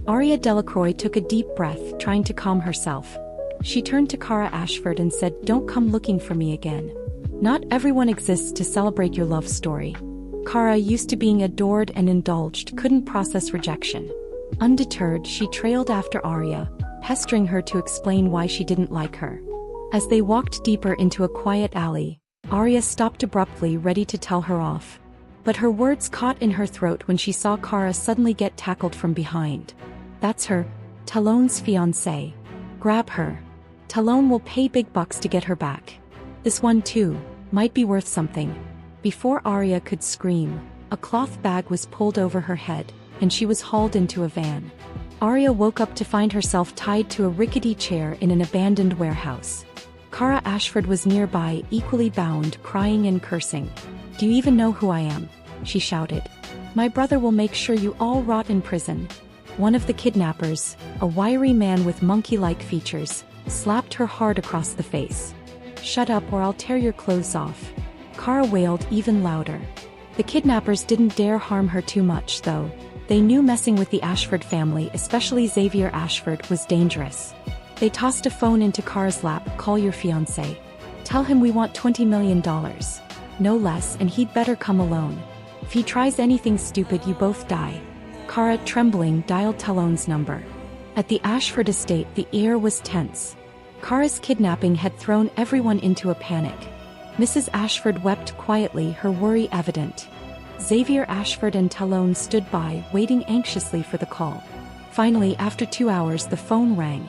Aria Delacroix took a deep breath, trying to calm herself. She turned to Cara Ashford and said, "Don't come looking for me again. Not everyone exists to celebrate your love story." Cara, used to being adored and indulged, couldn't process rejection. Undeterred, she trailed after Aria, pestering her to explain why she didn't like her. As they walked deeper into a quiet alley, Aria stopped abruptly, ready to tell her off. But her words caught in her throat when she saw Cara suddenly get tackled from behind. "That's her, Talon's fiancée. Grab her. Talon will pay big bucks to get her back. This one too, might be worth something." Before Aria could scream, a cloth bag was pulled over her head, and she was hauled into a van. Aria woke up to find herself tied to a rickety chair in an abandoned warehouse. Cara Ashford was nearby, equally bound, crying and cursing. "Do you even know who I am?" she shouted. "My brother will make sure you all rot in prison." One of the kidnappers, a wiry man with monkey-like features, slapped her hard across the face. "Shut up or I'll tear your clothes off." Cara wailed even louder. The kidnappers didn't dare harm her too much, though. They knew messing with the Ashford family, especially Xavier Ashford, was dangerous. They tossed a phone into Cara's lap. "Call your fiancé. Tell him we want $20 million. No less, and he'd better come alone. If he tries anything stupid, you both die." Cara, trembling, dialed Talon's number. At the Ashford estate, the air was tense. Cara's kidnapping had thrown everyone into a panic. Mrs. Ashford wept quietly, her worry evident. Xavier Ashford and Talon stood by, waiting anxiously for the call. Finally, after 2 hours, the phone rang.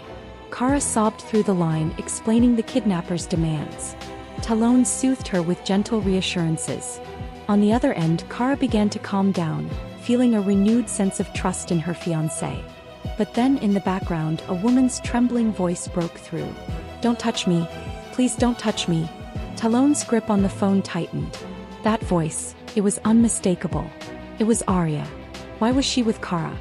Cara sobbed through the line, explaining the kidnappers' demands. Talon soothed her with gentle reassurances. On the other end, Cara began to calm down, feeling a renewed sense of trust in her fiancé. But then, in the background, a woman's trembling voice broke through. "Don't touch me. Please don't touch me." Talon's grip on the phone tightened. That voice, it was unmistakable. It was Aria. Why was she with Cara?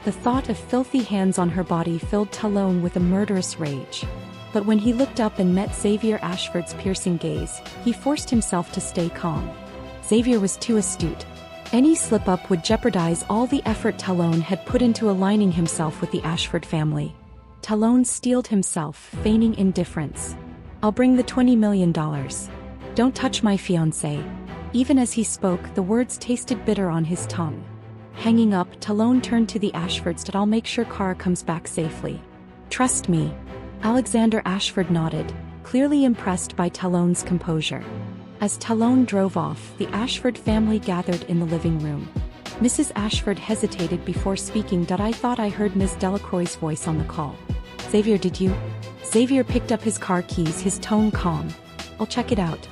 The thought of filthy hands on her body filled Talon with a murderous rage. But when he looked up and met Xavier Ashford's piercing gaze, he forced himself to stay calm. Xavier was too astute. Any slip-up would jeopardize all the effort Talon had put into aligning himself with the Ashford family. Talon steeled himself, feigning indifference. "I'll bring the $20 million. Don't touch my fiancé." Even as he spoke, the words tasted bitter on his tongue. Hanging up, Talon turned to the Ashfords. "I'll make sure Cara comes back safely. Trust me." Alexander Ashford nodded, clearly impressed by Talon's composure. As Talon drove off, the Ashford family gathered in the living room. Mrs. Ashford hesitated before speaking. "I thought I heard Ms. Delacroix's voice on the call." "Xavier, did you?" Xavier picked up his car keys, his tone calm. "I'll check it out."